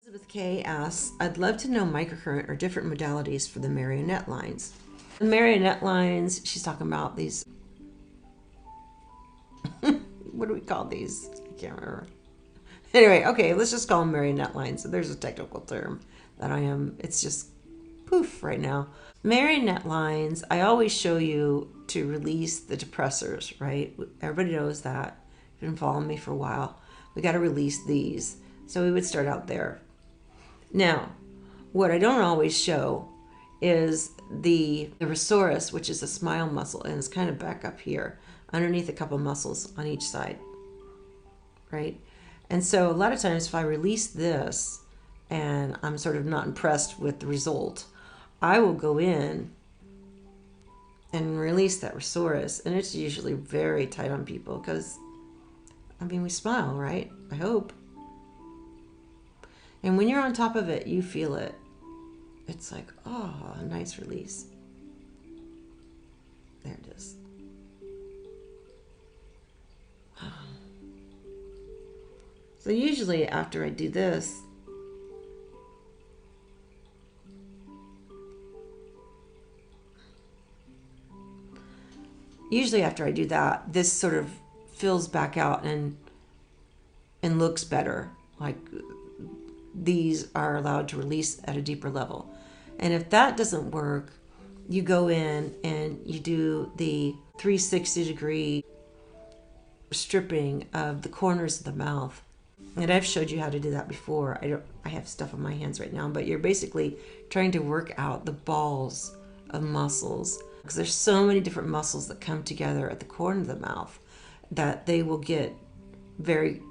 Elizabeth K asks, I'd love to know microcurrent or different modalities for the marionette lines. The marionette lines, she's talking about these, what do we call these? I can't remember. Anyway, okay, let's just call them marionette lines. So there's a technical term that it's just poof right now. Marionette lines, I always show you to release the depressors, right? Everybody knows that. If you've been following me for a while, we got to release these. So we would start out there. Now, what I don't always show is the rhosaurus, which is a smile muscle, and it's kind of back up here underneath a couple muscles on each side, right? And so a lot of times if I release this and I'm sort of not impressed with the result, I will go in and release that rhosaurus, and it's usually very tight on people because, I mean, we smile, right? I hope. And when you're on top of it, you feel it. It's like, oh, a nice release. There it is. So usually after I do this, this sort of fills back out and looks better. Like these are allowed to release at a deeper level. And if that doesn't work, you go in and you do the 360-degree stripping of the corners of the mouth. And I've showed you how to do that before. I have stuff on my hands right now, but you're basically trying to work out the balls of muscles, because there's so many different muscles that come together at the corner of the mouth that they will get very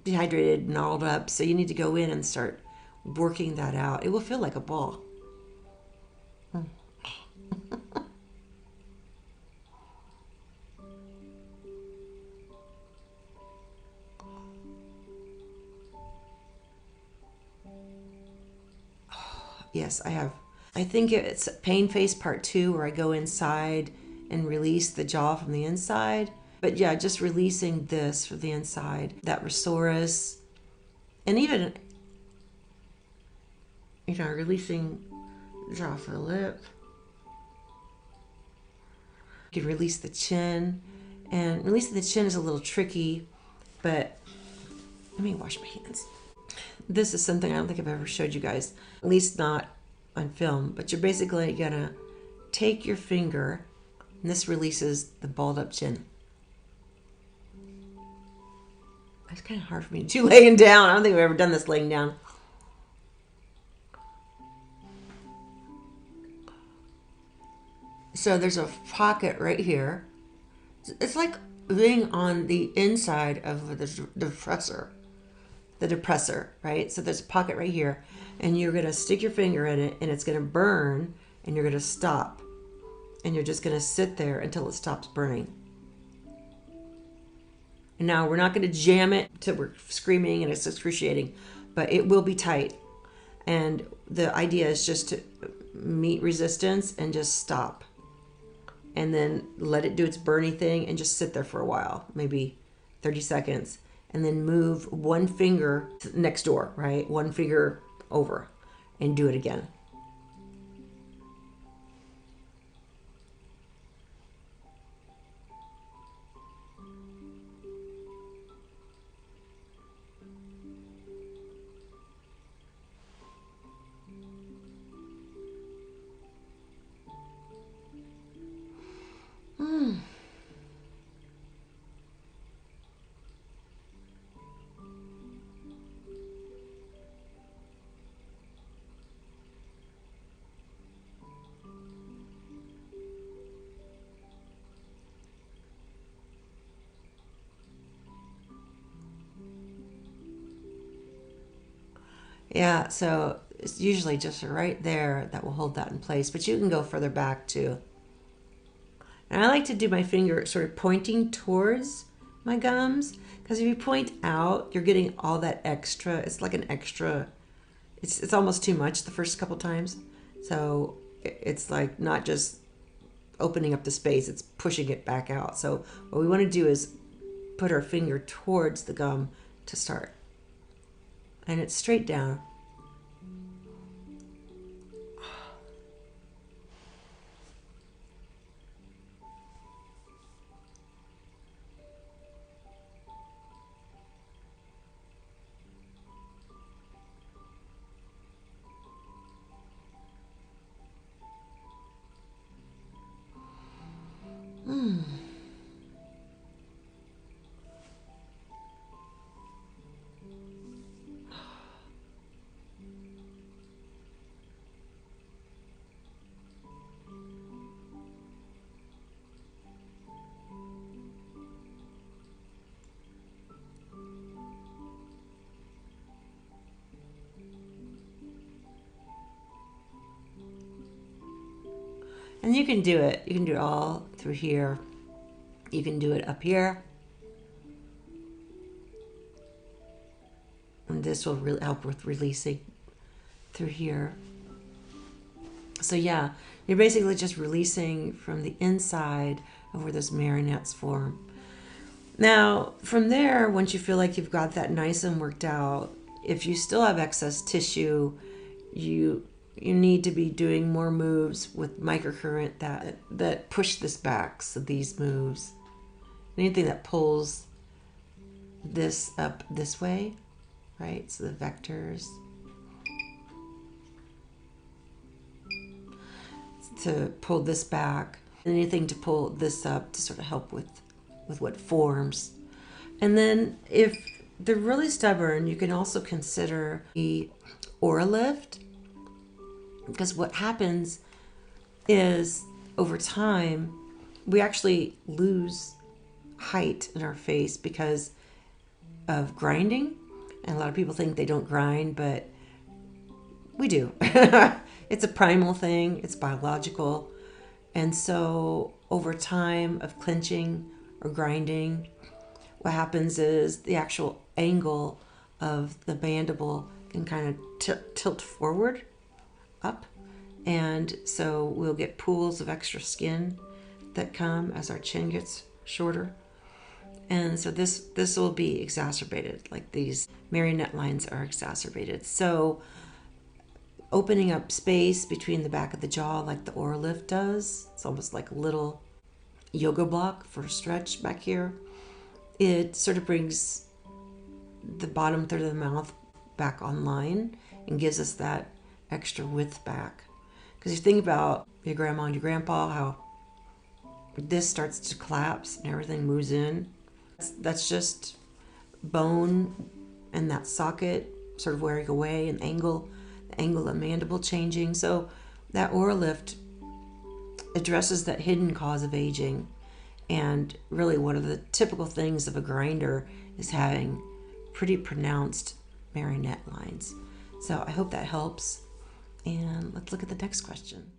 dehydrated, gnarled up. So you need to go in and start working that out. It will feel like a ball. Yes, I have. I think it's Pain Face Part 2 where I go inside and release the jaw from the inside. But yeah, just releasing this from the inside, that rhosaurus, and even, releasing the jaw for the lip. You can release the chin, and releasing the chin is a little tricky, but let me wash my hands. This is something I don't think I've ever showed you guys, at least not on film, but you're basically gonna take your finger, and this releases the balled up chin. It's kind of hard for me to do laying down. I don't think I've ever done this laying down. So there's a pocket right here. It's like being on the inside of the depressor, right? So there's a pocket right here, and you're gonna stick your finger in it, and it's gonna burn, and you're gonna stop, and you're just gonna sit there until it stops burning. And now we're not gonna jam it till we're screaming and it's excruciating, but it will be tight. And the idea is just to meet resistance and just stop. And then let it do its burning thing and just sit there for a while, maybe 30 seconds. And then move one finger next door, right? One finger over and do it again. Yeah, so it's usually just right there that will hold that in place, but you can go further back too. And I like to do my finger sort of pointing towards my gums, because if you point out, you're getting all that extra. It's like an extra, it's almost too much the first couple times. So it's like not just opening up the space, it's pushing it back out. So what we want to do is put our finger towards the gum to start. And it's straight down. you can do it. You can do it all through here. You can do it up here. And this will really help with releasing through here. So yeah, you're basically just releasing from the inside of where those marionettes form. Now, from there, once you feel like you've got that nice and worked out, if you still have excess tissue, you need to be doing more moves with microcurrent that push this back. So these moves, anything that pulls this up this way, right? So the vectors to pull this back, and anything to pull this up to sort of help with what forms. And then if they're really stubborn, you can also consider the Oralift, because what happens is over time we actually lose height in our face because of grinding. And a lot of people think they don't grind, but we do. It's a primal thing, it's biological. And so over time of clenching or grinding, what happens is the actual angle of the mandible can kind of tilt forward, up. And so we'll get pools of extra skin that come as our chin gets shorter. And so this will be exacerbated, like these marionette lines are exacerbated. So opening up space between the back of the jaw like the Oralift does, it's almost like a little yoga block for stretch back here. It sort of brings the bottom third of the mouth back online and gives us that extra width back. Because you think about your grandma and your grandpa, how this starts to collapse and everything moves in. That's just bone and that socket sort of wearing away, and the angle of mandible changing. So that Oralift addresses that hidden cause of aging. And really one of the typical things of a grinder is having pretty pronounced marionette lines. So I hope that helps. And let's look at the next question.